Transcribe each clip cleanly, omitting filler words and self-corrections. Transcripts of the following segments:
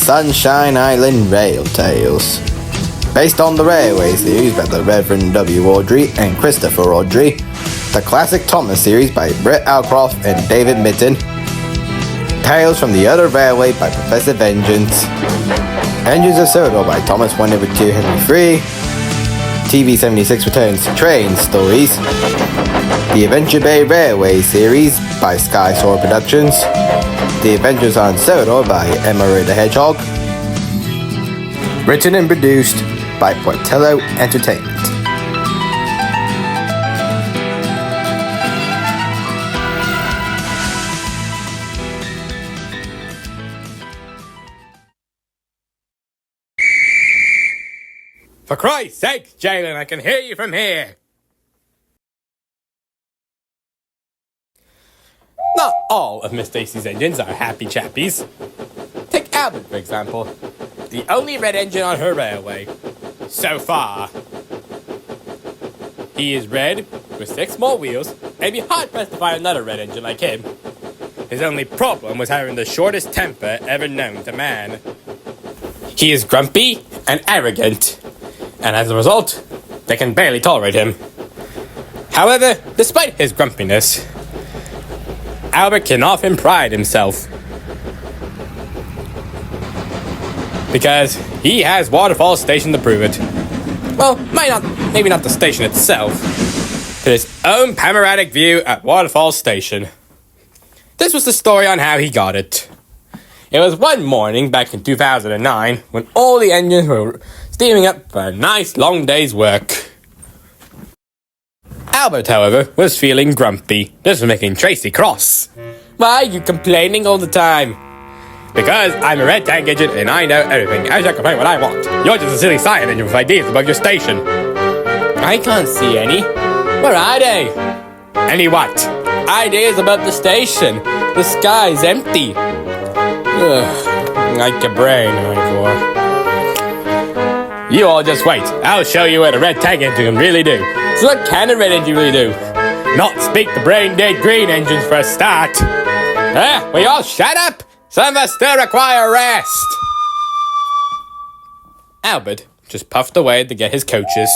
Sunshine Island Rail Tales. Based on the Railway series by the Reverend W. Awdry and Christopher Awdry, the classic Thomas series by Brett Alcroft and David Mitton, Tales from the Other Railway by Professor Vengeance, Engines of Sodor by Thomas 1/2 Henry Free, TV 76 returns Train Stories, the Adventure Bay Railway series by Sky Soar Productions, The Adventures on Sodor by Emma Ray the Hedgehog, written and produced by Portello Entertainment. For Christ's sake, Jalen, I can hear you from here. Not all of Miss Stacy's engines are happy chappies. Take Albert, for example. The only red engine on her railway. So far. He is red, with 6 small wheels, and be hard-pressed to find another red engine like him. His only problem was having the shortest temper ever known to man. He is grumpy and arrogant, and as a result, they can barely tolerate him. However, despite his grumpiness, Albert can often pride himself because he has Waterfall Station to prove it. Well, maybe not the station itself, but his own panoramic view at Waterfall Station. This was the story on how he got it. It was one morning back in 2009 when all the engines were steaming up for a nice long day's work. Albert, however, was feeling grumpy. This was making Tracy cross. Why are you complaining all the time? Because I'm a red tank engine and I know everything. I shall complain what I want. You're just a silly science engine with ideas about your station. I can't see any. Where are they? Any what? Ideas about the station. The sky's empty. Ugh, like a brain, You all just wait. I'll show you what a red tank engine can really do. So what can a red engine really do? Not speak the brain-dead green engines for a start. Will you all shut up? Some of us still require rest. Albert just puffed away to get his coaches.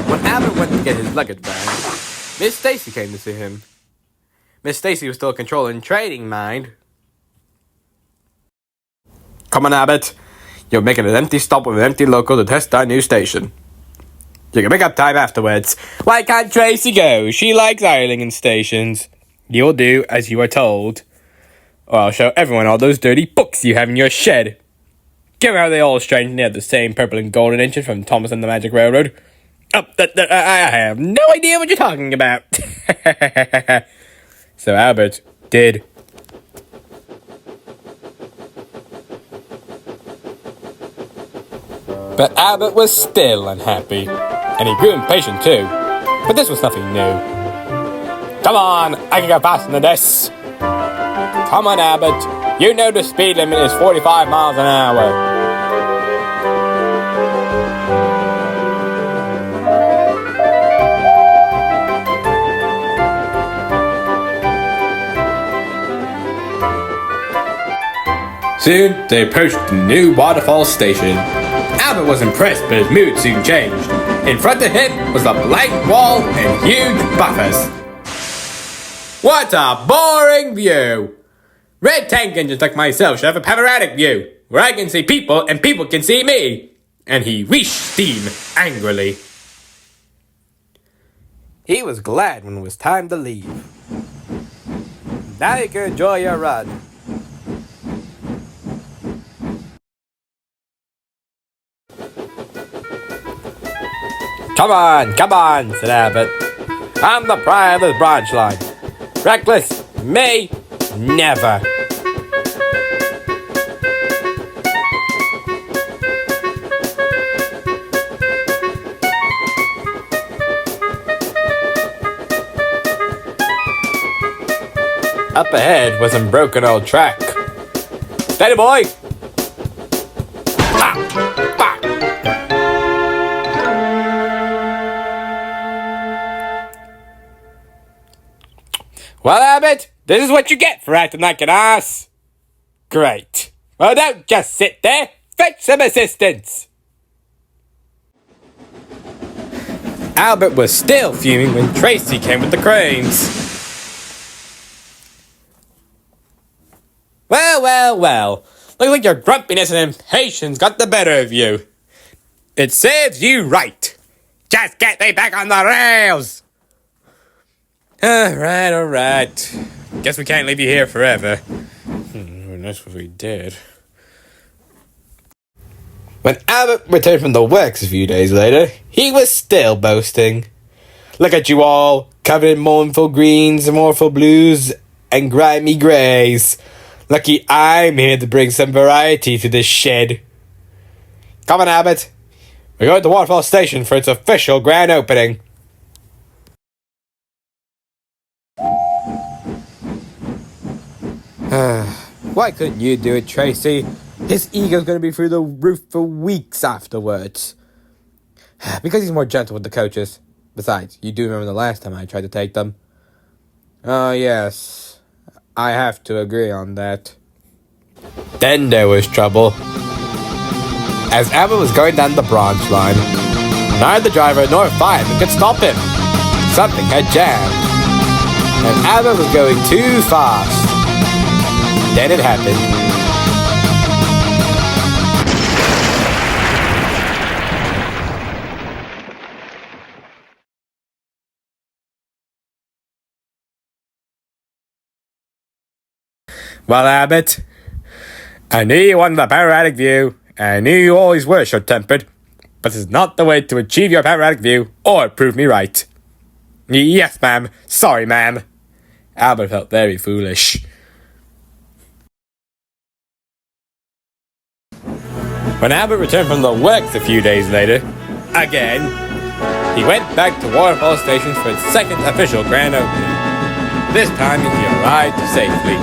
When Albert went to get his luggage bag, Miss Stacy came to see him. Miss Stacy was still controlling trading mind. Come on, Albert. You're making an empty stop with an empty local to test our new station. You can make up time afterwards. Why can't Tracy go? She likes idling in stations. You'll do as you are told, or I'll show everyone all those dirty books you have in your shed. Give out they all strange and they have the same purple and golden engine from Thomas and the Magic Railroad. I have no idea what you're talking about. So Albert did. But Albert was still unhappy, and he grew impatient too. But this was nothing new. Come on, I can go faster than this. Come on, Albert. You know the speed limit is 45 miles an hour. Soon, they approached the new Waterfall Station. Albert was impressed, but his mood soon changed. In front of him was a blank wall and huge buffers. What a boring view! Red tank engines like myself should have a panoramic view, where I can see people and people can see me. And he wheeshed steam angrily. He was glad when it was time to leave. Now you can enjoy your run. Come on, said Albert. I'm the pride of this branch line. Reckless, me, never. Up ahead was some broken old track. Steady, boy! Well, Albert, this is what you get for acting like an ass. Great. Well, don't just sit there. Fetch some assistance. Albert was still fuming when Tracy came with the cranes. Well. Looks like your grumpiness and impatience got the better of you. It serves you right. Just get me back on the rails. Alright. Guess we can't leave you here forever. Nice if we did. When Albert returned from the works a few days later, he was still boasting. Look at you all, covered in mournful greens, mournful blues, and grimy greys. Lucky I'm here to bring some variety to this shed. Come on, Albert. We're going to Waterfall Station for its official grand opening. Why couldn't you do it, Tracy? His ego's going to be through the roof for weeks afterwards. Because he's more gentle with the coaches. Besides, you do remember the last time I tried to take them. Oh, yes. I have to agree on that. Then there was trouble. As Albert was going down the branch line, neither the driver nor fireman could stop him. Something had jammed, and Albert was going too fast. Then it happened. Well, Albert, I knew you wanted a panoramic view, and I knew you always were short-tempered, but this is not the way to achieve your panoramic view or prove me right. Yes, ma'am. Sorry, ma'am. Albert felt very foolish. When Albert returned from the works a few days later, again, he went back to Waterfall Station for its second official grand opening. This time he arrived safely.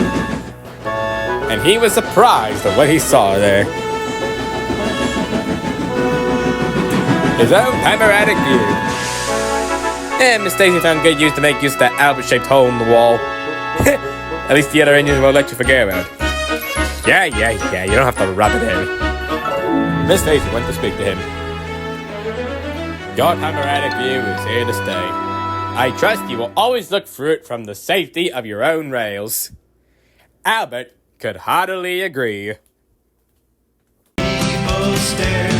And he was surprised at what he saw there. His own panoramic view. Miss Stacy found good use to make use of that Albert-shaped hole in the wall. At least the other engines will let you forget about it. Yeah, you don't have to rub it in. Miss Stacy went to speak to him. Your panoramic view is here to stay. I trust you will always look through it from the safety of your own rails. Albert could heartily agree. People stare